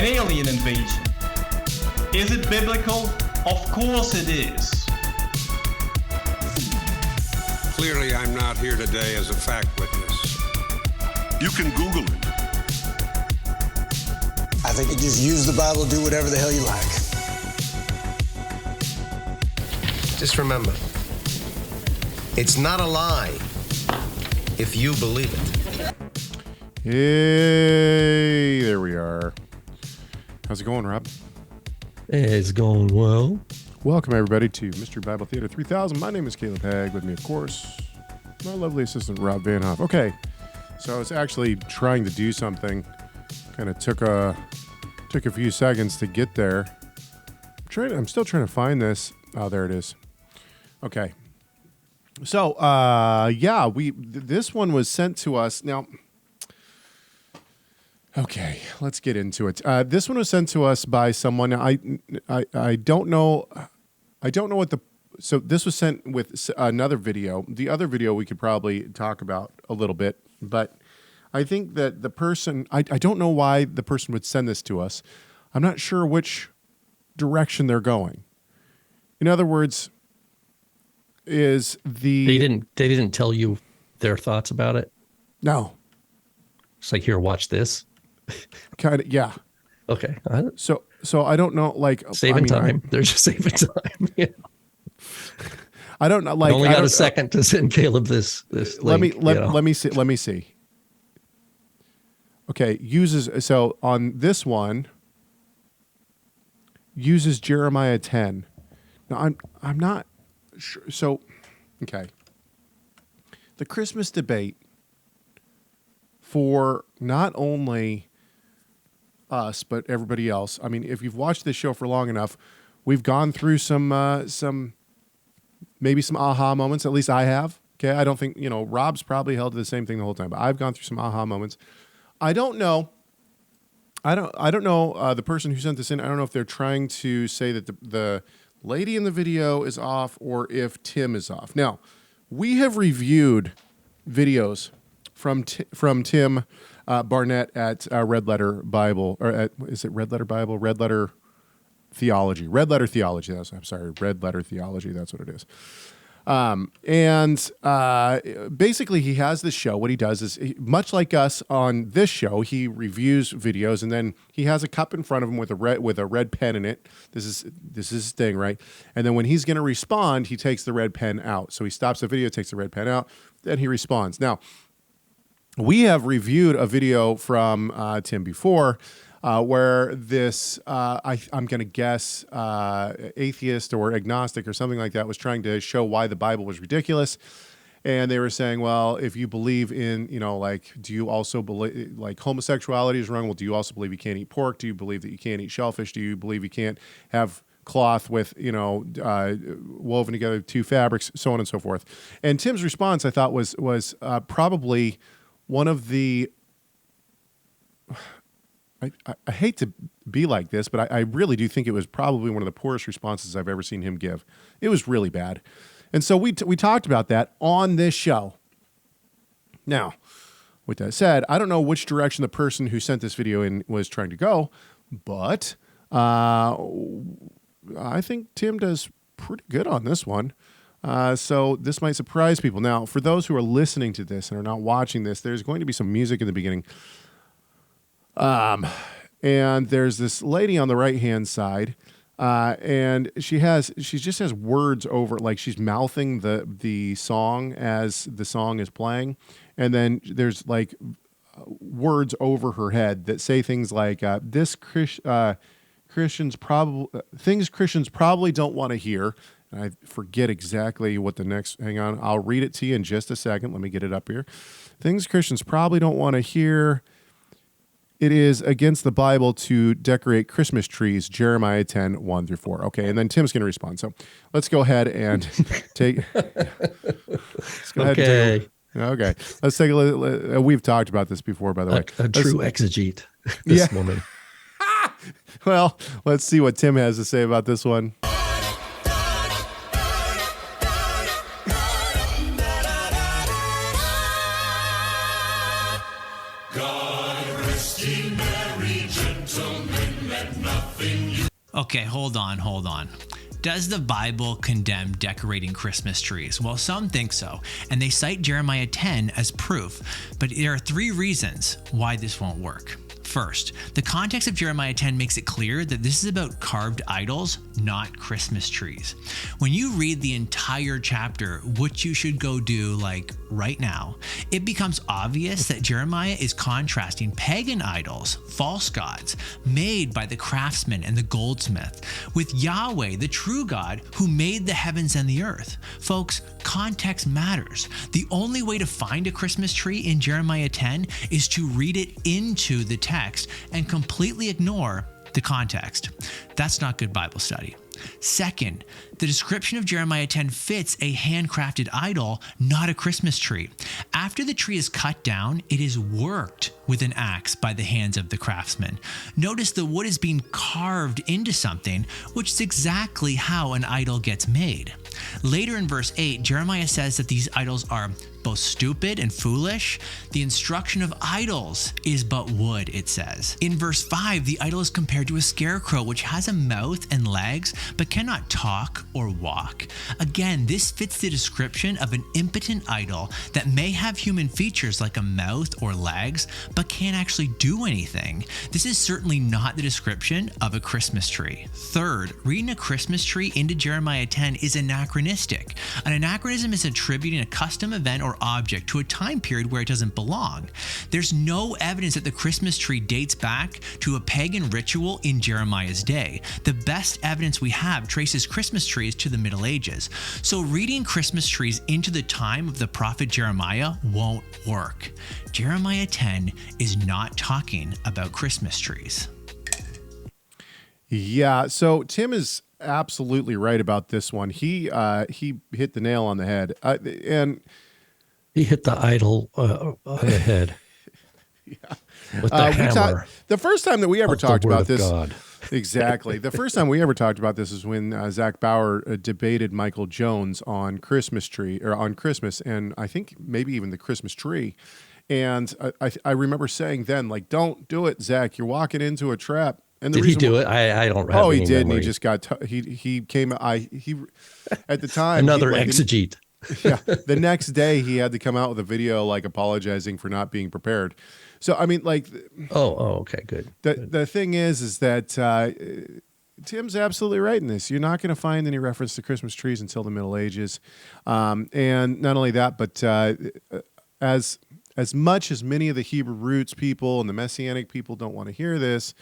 alien invasion. Is it biblical? Of course it is. Clearly, I'm not here today as a fact witness. You can Google it. I think you just use the Bible, do whatever the hell you like. Just remember, it's not a lie if you believe it. Hey, there we are. How's it going, Rob? It's going well. Welcome, everybody, to Mystery Bible Theater 3000. My name is Caleb Hegg. With me, of course, my lovely assistant, Rob Vanhoff. Okay, so I was actually trying to do something. Kind of took a few seconds to get there. I'm still trying to find this. Oh, there it is. Okay. So, this one was sent to us. Now, okay, let's get into it. This one was sent to us by someone. I don't know what the. So this was sent with another video. The other video we could probably talk about a little bit, but I think that the person. I don't know why the person would send this to us. I'm not sure which direction they're going. In other words, they didn't tell you their thoughts about it? No. It's like, here, watch this. Kind of, yeah. Okay. So I don't know, like saving time. They're just saving time. Yeah. I don't know. Like, I only got a second to send Caleb this link. Let me see. Okay, so on this one uses Jeremiah 10. Now I'm not sure. So, okay. The Christmas debate for not only us, but everybody else. I mean, if you've watched this show for long enough, we've gone through some maybe some aha moments. At least I have. Okay. I don't think, Rob's probably held to the same thing the whole time, but I've gone through some aha moments. I don't know the person who sent this in. I don't know if they're trying to say that the lady in the video is off or if Tim is off. Now, we have reviewed videos from Tim Barnett at Red Letter Bible, or is it Red Letter Bible? Red Letter Theology. Red Letter Theology. Red Letter Theology. That's what it is. Basically, he has this show. What he does is, much like us on this show, he reviews videos, and then he has a cup in front of him with a red pen in it. This is his thing, right? And then when he's going to respond, he takes the red pen out. So he stops the video, takes the red pen out, then he responds. Now, we have reviewed a video from Tim before, where this, I'm going to guess, atheist or agnostic or something like that was trying to show why the Bible was ridiculous. And they were saying, well, if you believe in, do you also believe, like, homosexuality is wrong? Well, do you also believe you can't eat pork? Do you believe that you can't eat shellfish? Do you believe you can't have cloth with, woven together two fabrics, so on and so forth? And Tim's response, I thought, was probably one of the... I hate to be like this, but I really do think it was probably one of the poorest responses I've ever seen him give. It was really bad. And so we talked about that on this show. Now, with that said, I don't know which direction the person who sent this video in was trying to go, but I think Tim does pretty good on this one. So this might surprise people. Now, for those who are listening to this and are not watching this, there's going to be some music in the beginning. And there's this lady on the right-hand side, and she just has words over, like she's mouthing the song as the song is playing. And then there's like words over her head that say things like, Christians probably don't want to hear. And I forget exactly what the next, hang on, I'll read it to you in just a second. Let me get it up here. Things Christians probably don't want to hear. It is against the Bible to decorate Christmas trees, Jeremiah 10, 1-4. Okay, and then Tim's going to respond. So let's go ahead and take... Okay. Let's take a look. We've talked about this before, by the way. A true exegete, this woman. Well, let's see what Tim has to say about this one. God rest ye merry gentlemen, Okay, hold on. Does the Bible condemn decorating Christmas trees? Well, some think so, and they cite Jeremiah 10 as proof, but there are 3 reasons why this won't work. First, the context of Jeremiah 10 makes it clear that this is about carved idols, not Christmas trees. When you read the entire chapter, which you should go do like right now, it becomes obvious that Jeremiah is contrasting pagan idols, false gods, made by the craftsman and the goldsmith, with Yahweh, the true God, who made the heavens and the earth. Folks, context matters. The only way to find a Christmas tree in Jeremiah 10 is to read it into the text and completely ignore the context. That's not good Bible study. Second, the description of Jeremiah 10 fits a handcrafted idol, not a Christmas tree. After the tree is cut down, it is worked with an axe by the hands of the craftsman. Notice the wood is being carved into something, which is exactly how an idol gets made. Later in verse 8, Jeremiah says that these idols are both stupid and foolish. The instruction of idols is but wood, it says. In verse 5, the idol is compared to a scarecrow, which has a mouth and legs, but cannot talk or walk. Again, this fits the description of an impotent idol that may have human features like a mouth or legs, but can't actually do anything. This is certainly not the description of a Christmas tree. Third, reading a Christmas tree into Jeremiah 10 is anachronistic. An anachronism is attributing a custom, event, or object to a time period where it doesn't belong. There's no evidence that the Christmas tree dates back to a pagan ritual in Jeremiah's day. The best evidence we have traces Christmas trees to the Middle Ages. So reading Christmas trees into the time of the prophet Jeremiah won't work. Jeremiah 10 is not talking about Christmas trees. Yeah, so Tim is absolutely right about this one. He hit the nail on the head. And he hit the idol on the head. Yeah. With the hammer. The first time that we ever talked about this. God. Exactly. The first time we ever talked about this is when Zach Bauer debated Michael Jones on Christmas, and I think maybe even the Christmas tree. And I remember saying then, like, don't do it, Zach. You're walking into a trap. And did he do it? I don't have any he did. memory. And he just got he came. He at the time another exegete. Yeah. The next day he had to come out with a video like apologizing for not being prepared. So I mean, like, okay, good. The thing is that Tim's absolutely right in this. You're not going to find any reference to Christmas trees until the Middle Ages, and not only that, but as much as many of the Hebrew roots people and the Messianic people don't want to hear this,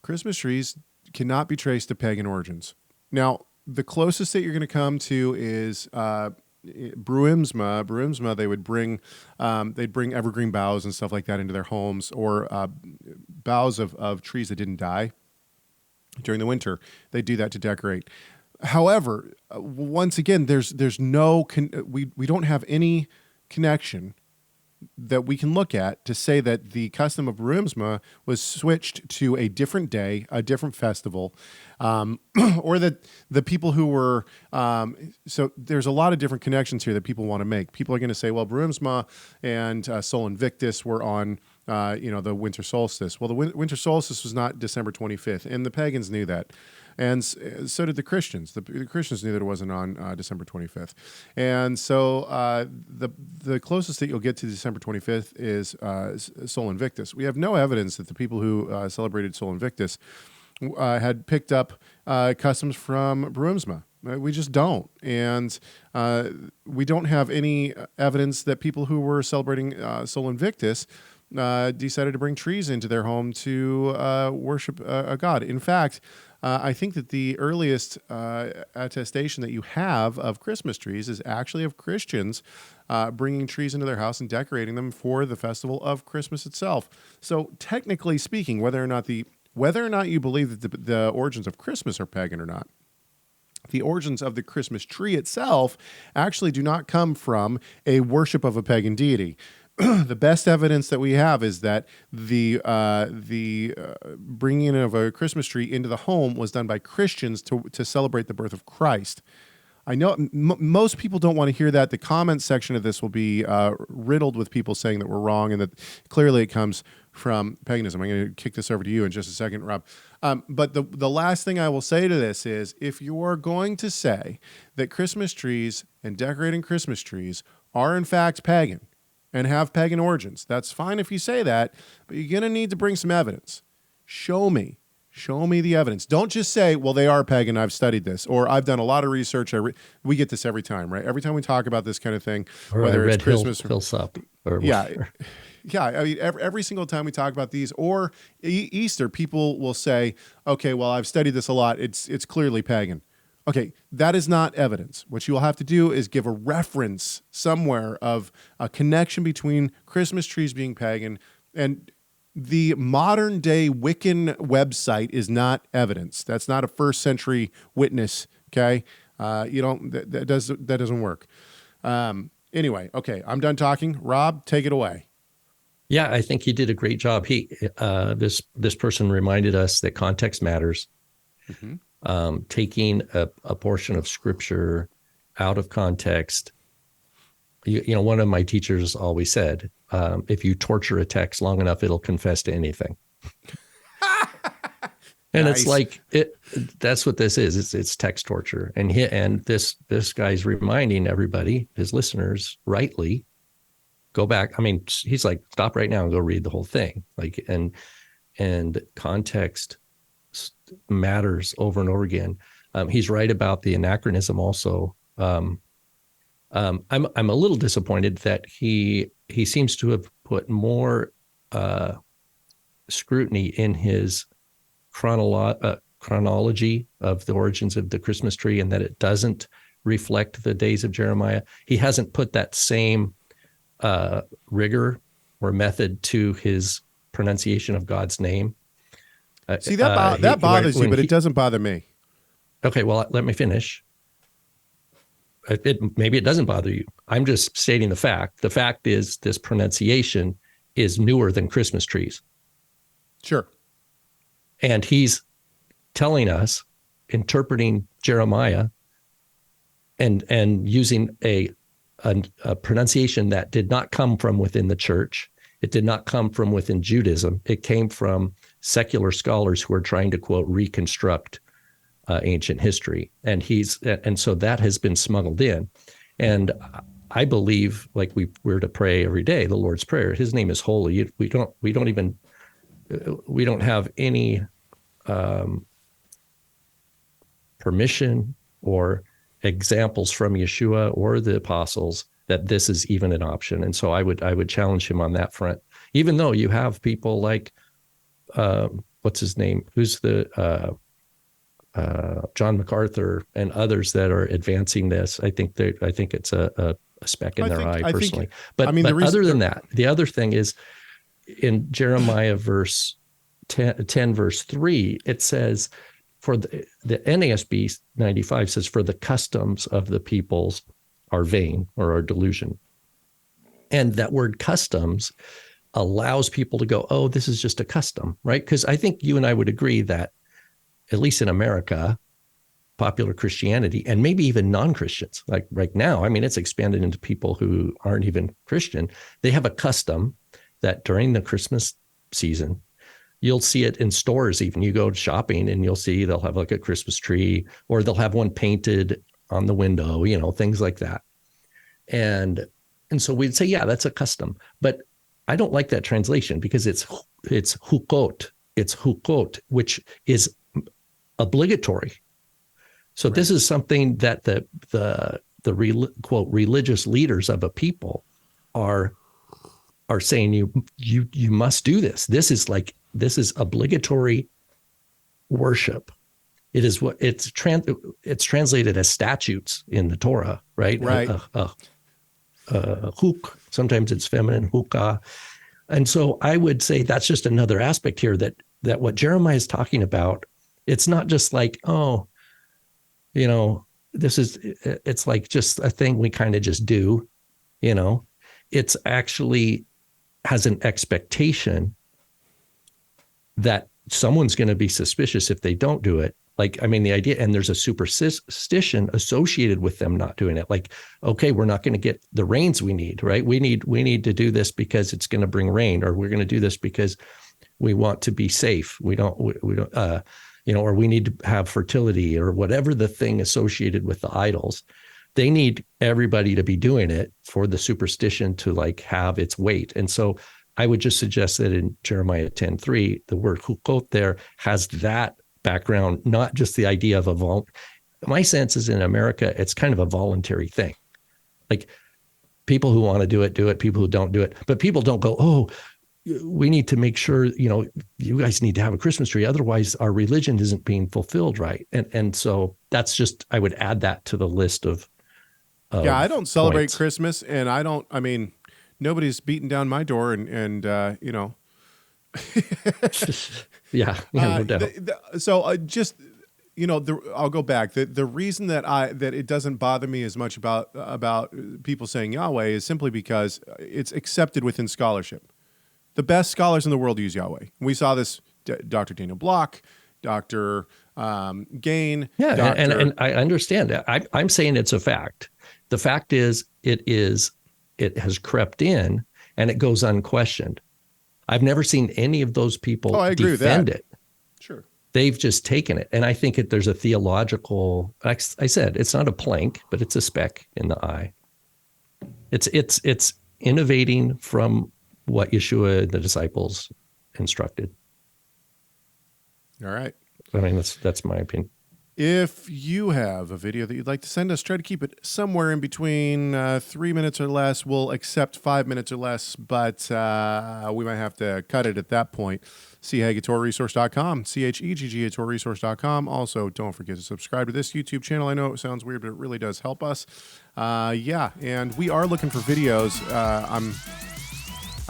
Christmas trees cannot be traced to pagan origins. Now, the closest that you're going to come to is Bruimsma. They would bring evergreen boughs and stuff like that into their homes, or boughs of trees that didn't die during the winter. They do that to decorate. However, once again, there's no we don't have any connection that we can look at to say that the custom of Bruimsma was switched to a different day, a different festival, or that the people who were, so there's a lot of different connections here that people want to make. People are going to say, well, Bruimsma and Sol Invictus were on, the winter solstice. Well, the winter solstice was not December 25th, and the pagans knew that. And so did the Christians. The Christians knew that it wasn't on December 25th. And so the closest that you'll get to December 25th is Sol Invictus. We have no evidence that the people who celebrated Sol Invictus had picked up customs from Bruimsma. We just don't. And we don't have any evidence that people who were celebrating Sol Invictus decided to bring trees into their home to worship a god. In fact, I think that the earliest attestation that you have of Christmas trees is actually of Christians bringing trees into their house and decorating them for the festival of Christmas itself. So technically speaking, whether or not you believe that the origins of Christmas are pagan or not, the origins of the Christmas tree itself actually do not come from a worship of a pagan deity. The best evidence that we have is that the bringing in of a Christmas tree into the home was done by Christians to celebrate the birth of Christ. I know most people don't want to hear that. The comment section of this will be riddled with people saying that we're wrong and that clearly it comes from paganism. I'm going to kick this over to you in just a second, Rob. But the last thing I will say to this is, if you are going to say that Christmas trees and decorating Christmas trees are in fact pagan and have pagan origins, that's fine if you say that, but you're going to need to bring some evidence. Show me the evidence. Don't just say, well, they are pagan, I've studied this, or I've done a lot of research. We get this every time, right? Every time we talk about this kind of thing, or whether I it's read Christmas Hillsop or yeah. Yeah, I mean, every single time we talk about these, or Easter, people will say, okay, well, I've studied this a lot. It's clearly pagan. Okay, that is not evidence. What you will have to do is give a reference somewhere of a connection between Christmas trees being pagan, and the modern day Wiccan website is not evidence. That's not a first century witness. Okay, that doesn't work. Anyway, okay, I'm done talking. Rob, take it away. Yeah, I think he did a great job. This person reminded us that context matters. Mm-hmm. Taking a portion of scripture out of context. One of my teachers always said, if you torture a text long enough, it'll confess to anything. And nice. It's like that's what this is. It's text torture. And this guy's reminding everybody, his listeners, rightly, go back. I mean, he's like, stop right now and go read the whole thing. Like, and context matters over and over again. He's right about the anachronism also. I'm a little disappointed that he seems to have put more scrutiny in his chronology of the origins of the Christmas tree, and that it doesn't reflect the days of Jeremiah. He hasn't put that same rigor or method to his pronunciation of God's name. See, that bothers you, but it doesn't bother me. Okay, well, let me finish. Maybe it doesn't bother you. I'm just stating the fact. The fact is this pronunciation is newer than Christmas trees. Sure. And he's telling us, interpreting Jeremiah and using a pronunciation that did not come from within the church. It did not come from within Judaism. It came from secular scholars who are trying to, quote, reconstruct ancient history. And so that has been smuggled in. And I believe, like we're to pray every day, the Lord's Prayer, his name is holy. We don't have any permission or examples from Yeshua or the apostles that this is even an option. And so I would challenge him on that front, even though you have people like, what's his name? Who's the John MacArthur and others that are advancing this. I think it's a speck in their eye personally. But other than that, the other thing is in Jeremiah 10 verse 3, it says, for the NASB 95 says, for the customs of the peoples are vain or are delusion. And that word customs allows people to go, oh, this is just a custom, right? Because I think you and I would agree that, at least in America, popular Christianity, and maybe even non-Christians, like right now, I mean, it's expanded into people who aren't even Christian. They have a custom that during the Christmas season, you'll see it in stores. Even you go shopping and you'll see they'll have like a Christmas tree, or they'll have one painted on the window, things like that. And so we'd say, yeah, that's a custom. But I don't like that translation because it's hukot. It's hukot, which is obligatory. So right. This is something that the quote religious leaders of a people are saying you must do this. This is obligatory worship. It is what it's translated as statutes in the Torah, right? Right. Huk, sometimes it's feminine, hukah. And so I would say that's just another aspect here that what Jeremiah is talking about, it's not just like, it's like just a thing we kind of just do, it's actually has an expectation that someone's going to be suspicious if they don't do it. Like, I mean, the idea, and there's a superstition associated with them not doing it. Like, okay, we're not going to get the rains we need, right? We need to do this because it's going to bring rain, or we're going to do this because we want to be safe. We don't, or we need to have fertility, or whatever the thing associated with the idols. They need everybody to be doing it for the superstition to like have its weight. And so I would just suggest that in Jeremiah 10:3, the word hukot there has that background, not just the idea of my sense is in America, it's kind of a voluntary thing. Like, people who want to do it, people who don't do it, but people don't go, oh, we need to make sure, you guys need to have a Christmas tree. Otherwise our religion isn't being fulfilled. Right. And so that's just, I would add that to the list of I don't celebrate points. Christmas, and nobody's beating down my door and Yeah, no doubt. I'll go back. The reason that it doesn't bother me as much about people saying Yahweh is simply because it's accepted within scholarship. The best scholars in the world use Yahweh. We saw this, Dr. Daniel Block, Dr. Gain. Yeah, and I understand that. I'm saying it's a fact. The fact is, it has crept in, and it goes unquestioned. I've never seen any of those people defend it. Sure. They've just taken it. And I think there's a theological, I said, it's not a plank, but it's a speck in the eye. It's innovating from what Yeshua and the disciples instructed. All right. I mean, that's my opinion. If you have a video that you'd like to send us, try to keep it somewhere in between 3 minutes or less. We'll accept 5 minutes or less, but we might have to cut it at that point. See Hegg at TorahResource.com, CHEGG at TorahResource.com. Also, don't forget to subscribe to this YouTube channel. I know it sounds weird, but it really does help us. And we are looking for videos.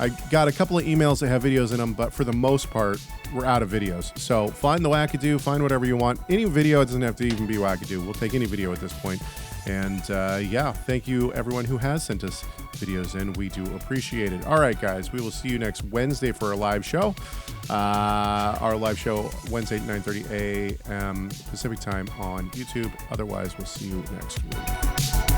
I got a couple of emails that have videos in them, but for the most part, we're out of videos. So find the wackadoo, find whatever you want. Any video, it doesn't have to even be wackadoo. We'll take any video at this point. And thank you everyone who has sent us videos in. We do appreciate it. All right, guys, we will see you next Wednesday for our live show. Our live show, Wednesday at 9:30 a.m. Pacific time on YouTube. Otherwise, we'll see you next week.